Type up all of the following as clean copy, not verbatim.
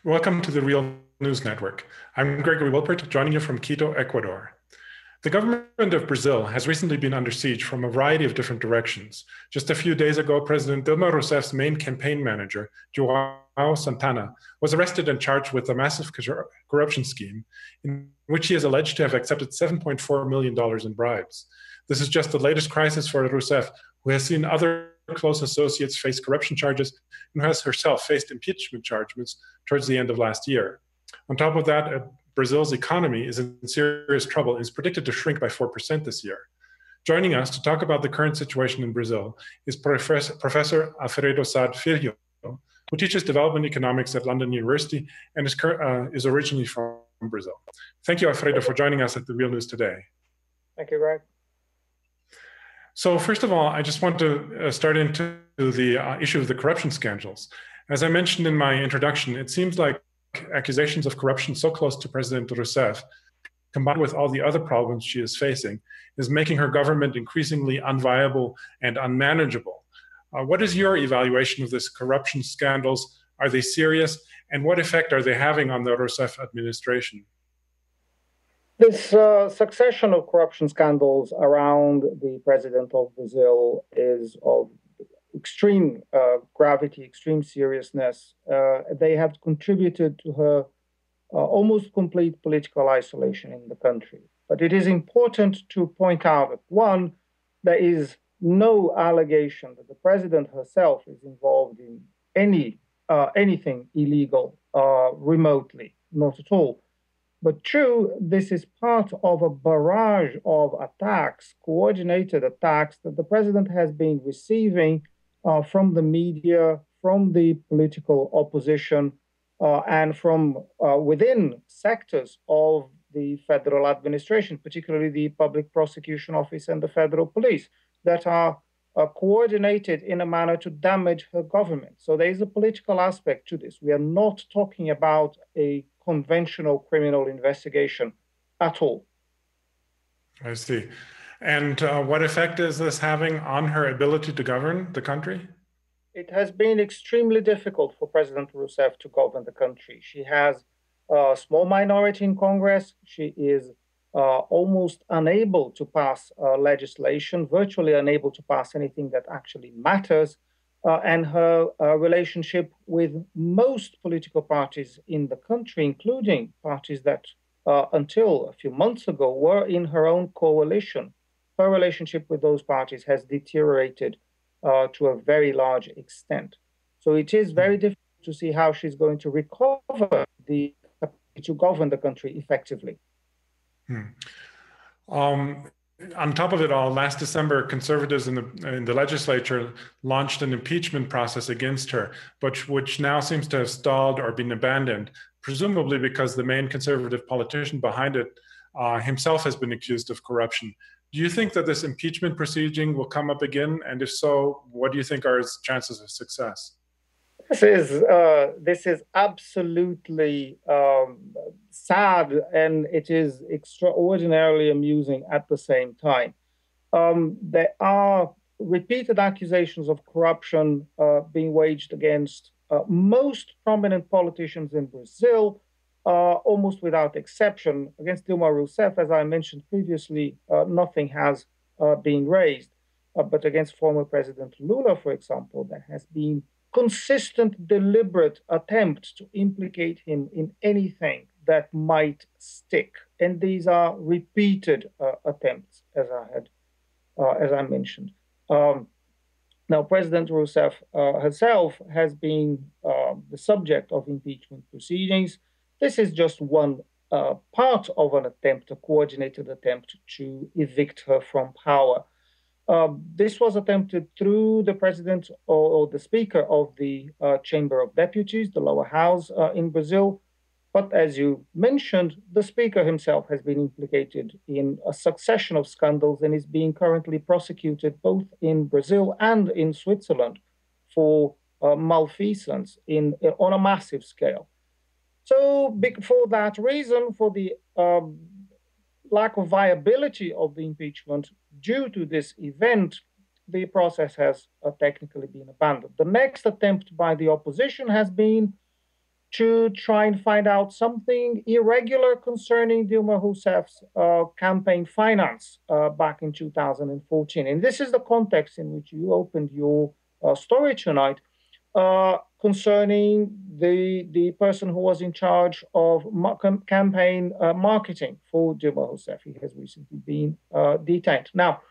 Welcome to the Real News Network. I'm Gregory Wilpert, joining you from Quito, Ecuador. The government of Brazil has recently been under siege from a variety of different directions. Just a few days ago, President Dilma Rousseff's main campaign manager, João Santana, was arrested and charged with a massive corruption scheme in which he is alleged to have accepted $7.4 million in bribes. This is just the latest crisis for Rousseff, who has seen other close associates face corruption charges and who has herself faced impeachment charges towards the end of last year. On top of that, Brazil's economy is in serious trouble and is predicted to shrink by 4% this year. Joining us to talk about the current situation in Brazil is Professor Alfredo Saad Filho, who teaches development economics at London University and is originally from Brazil. Thank you, Alfredo, for joining us at the Real News today. Thank you, Greg. So first of all, I just want to start into the issue of the corruption scandals. As I mentioned in my introduction, it seems like accusations of corruption so close to President Rousseff, combined with all the other problems she is facing, is making her government increasingly unviable and unmanageable. What is your evaluation of these corruption scandals? Are they serious? And what effect are they having on the Rousseff administration? This succession of corruption scandals around the president of Brazil is of extreme gravity, extreme seriousness. They have contributed to her almost complete political isolation in the country. But it is important to point out that, one, there is no allegation that the president herself is involved in anything illegal remotely, not at all. But two, this is part of a barrage of attacks, coordinated attacks that the president has been receiving from the media, from the political opposition, and from within sectors of the federal administration, particularly the Public Prosecution Office and the federal police, that are coordinated in a manner to damage her government. So there is a political aspect to this. We are not talking about a conventional criminal investigation at all. I see. And what effect is this having on her ability to govern the country? It has been extremely difficult for President Rousseff to govern the country. She has a small minority in Congress. She is almost unable to pass legislation, virtually unable to pass anything that actually matters. And her relationship with most political parties in the country, including parties that until a few months ago were in her own coalition, her relationship with those parties has deteriorated to a very large extent. So it is very difficult to see how she's going to recover to govern the country effectively. On top of it all, last December, conservatives in the legislature launched an impeachment process against her, but which now seems to have stalled or been abandoned, presumably because the main conservative politician behind it himself has been accused of corruption. Do you think that this impeachment proceeding will come up again? And if so, what do you think are its chances of success? This is absolutely sad, and it is extraordinarily amusing at the same time. There are repeated accusations of corruption being waged against most prominent politicians in Brazil, almost without exception. Against Dilma Rousseff, as I mentioned previously, nothing has been raised. But against former President Lula, for example, there has been consistent, deliberate attempts to implicate him in anything that might stick, and these are repeated attempts, as I mentioned. Now, President Rousseff herself has been the subject of impeachment proceedings. This is just one part of an attempt, a coordinated attempt to evict her from power. This was attempted through the president or the speaker of the Chamber of Deputies, the lower house in Brazil. But as you mentioned, the speaker himself has been implicated in a succession of scandals and is being currently prosecuted both in Brazil and in Switzerland for malfeasance on a massive scale. So for that reason, for the lack of viability of the impeachment due to this event, the process has technically been abandoned. The next attempt by the opposition has been to try and find out something irregular concerning Dilma Rousseff's campaign finance back in 2014. And this is the context in which you opened your story tonight concerning the person who was in charge of campaign marketing for Dilma Rousseff. He has recently been detained. Now,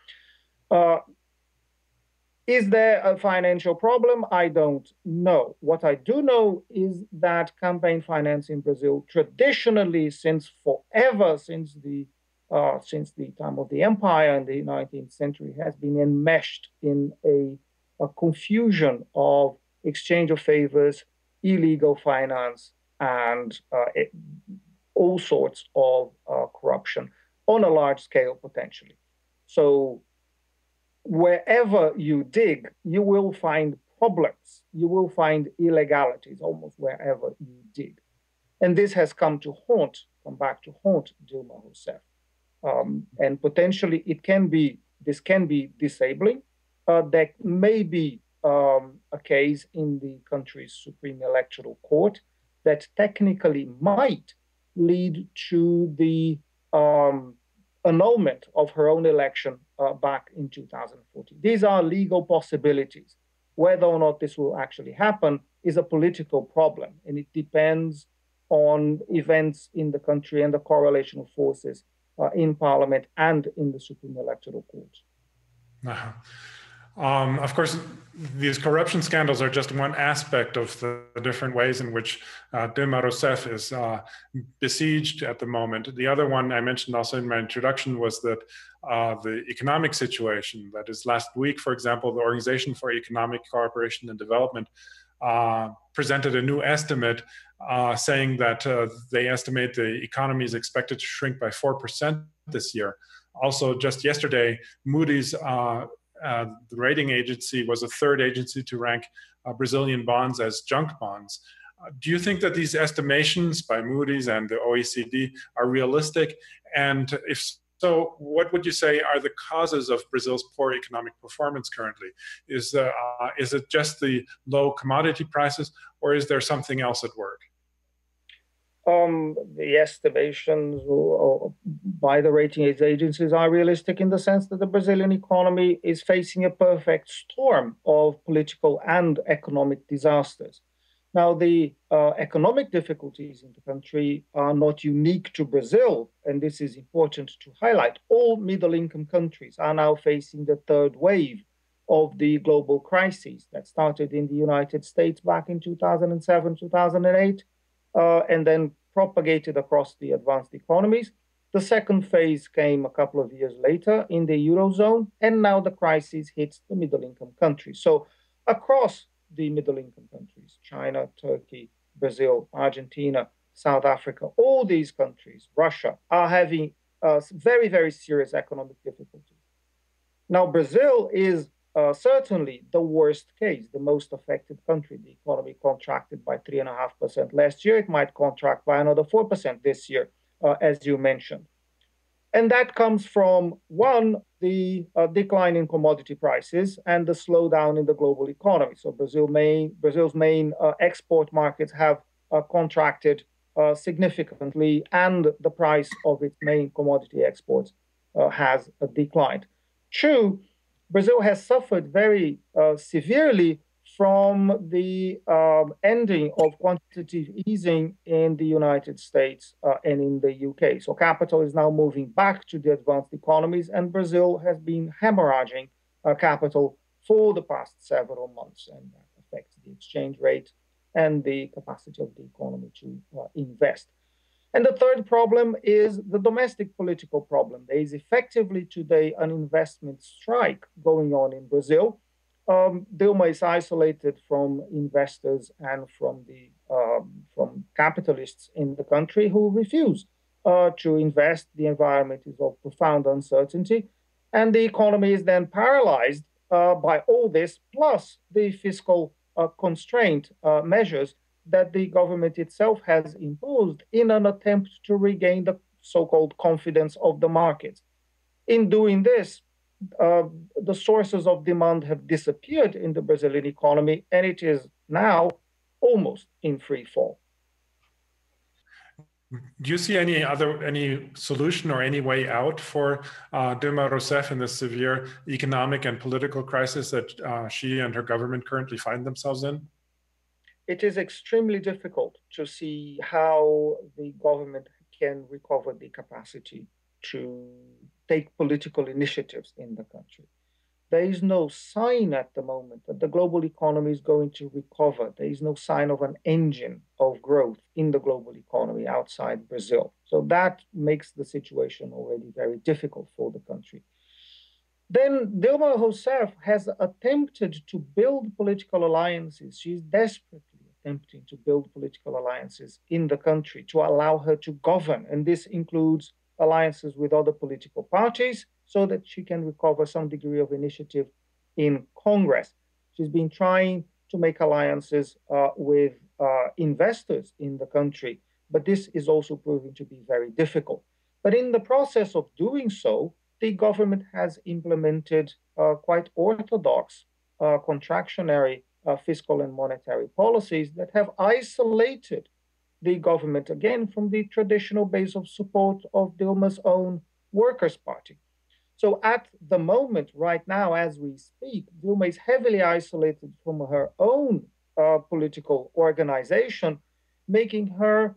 is there a financial problem? I don't know. What I do know is that campaign finance in Brazil, traditionally, since forever, since the time of the empire in the 19th century, has been enmeshed in a confusion of exchange of favors, illegal finance, and all sorts of corruption on a large scale, potentially. So wherever you dig, you will find problems. You will find illegalities almost wherever you dig. And this has come back to haunt Dilma Rousseff. And potentially this can be disabling. There may be a case in the country's Supreme Electoral Court that technically might lead to the annulment of her own election back in 2014. These are legal possibilities. Whether or not this will actually happen is a political problem, and it depends on events in the country and the correlation of forces in Parliament and in the Supreme Electoral Court. Uh-huh. Of course, these corruption scandals are just one aspect of the different ways in which Dilma Rousseff is besieged at the moment. The other one I mentioned also in my introduction was that the economic situation. That is, last week, for example, the Organization for Economic Cooperation and Development presented a new estimate saying that they estimate the economy is expected to shrink by 4% this year. Also, just yesterday, Moody's the rating agency was the third agency to rank Brazilian bonds as junk bonds. Do you think that these estimations by Moody's and the OECD are realistic? And if so, what would you say are the causes of Brazil's poor economic performance currently? Is it just the low commodity prices, or is there something else at work? The estimations by the rating agencies are realistic in the sense that the Brazilian economy is facing a perfect storm of political and economic disasters. Now, the economic difficulties in the country are not unique to Brazil, and this is important to highlight. All middle-income countries are now facing the third wave of the global crisis that started in the United States back in 2007, 2008. And then propagated across the advanced economies. The second phase came a couple of years later in the Eurozone, and now the crisis hits the middle-income countries. So across the middle-income countries, China, Turkey, Brazil, Argentina, South Africa, all these countries, Russia, are having very, very serious economic difficulties. Now, Brazil is certainly the worst case, the most affected country. The economy contracted by 3.5% last year. It might contract by another 4% this year, as you mentioned. And that comes from, one, the decline in commodity prices and the slowdown in the global economy. So Brazil's main export markets have contracted significantly, and the price of its main commodity exports has declined. Two, Brazil has suffered very severely from the ending of quantitative easing in the United States and in the UK. So capital is now moving back to the advanced economies, and Brazil has been hemorrhaging capital for the past several months, and that affects the exchange rate and the capacity of the economy to invest. And the third problem is the domestic political problem. There is effectively today an investment strike going on in Brazil. Dilma is isolated from investors and from capitalists in the country who refuse to invest. The environment is of profound uncertainty, and the economy is then paralyzed by all this, plus the fiscal constraint measures that the government itself has imposed in an attempt to regain the so-called confidence of the markets. In doing this, the sources of demand have disappeared in the Brazilian economy, and it is now almost in free fall. Do you see any solution or any way out for Dilma Rousseff in this severe economic and political crisis that she and her government currently find themselves in? It is extremely difficult to see how the government can recover the capacity to take political initiatives in the country. There is no sign at the moment that the global economy is going to recover. There is no sign of an engine of growth in the global economy outside Brazil. So that makes the situation already very difficult for the country. Then Dilma Rousseff has attempted to build political alliances. She's desperately attempting to build political alliances in the country to allow her to govern. And this includes alliances with other political parties so that she can recover some degree of initiative in Congress. She's been trying to make alliances with investors in the country, but this is also proving to be very difficult. But in the process of doing so, the government has implemented quite orthodox contractionary fiscal and monetary policies that have isolated the government again from the traditional base of support of Dilma's own Workers' Party. So at the moment, right now, as we speak, Dilma is heavily isolated from her own political organization, making her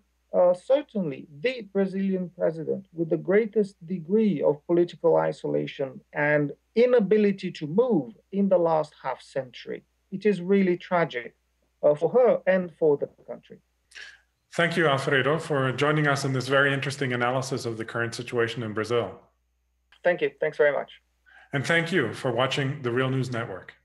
certainly the Brazilian president with the greatest degree of political isolation and inability to move in the last half century. It is really tragic for her and for the country. Thank you, Alfredo, for joining us in this very interesting analysis of the current situation in Brazil. Thank you. Thanks very much. And thank you for watching the Real News Network.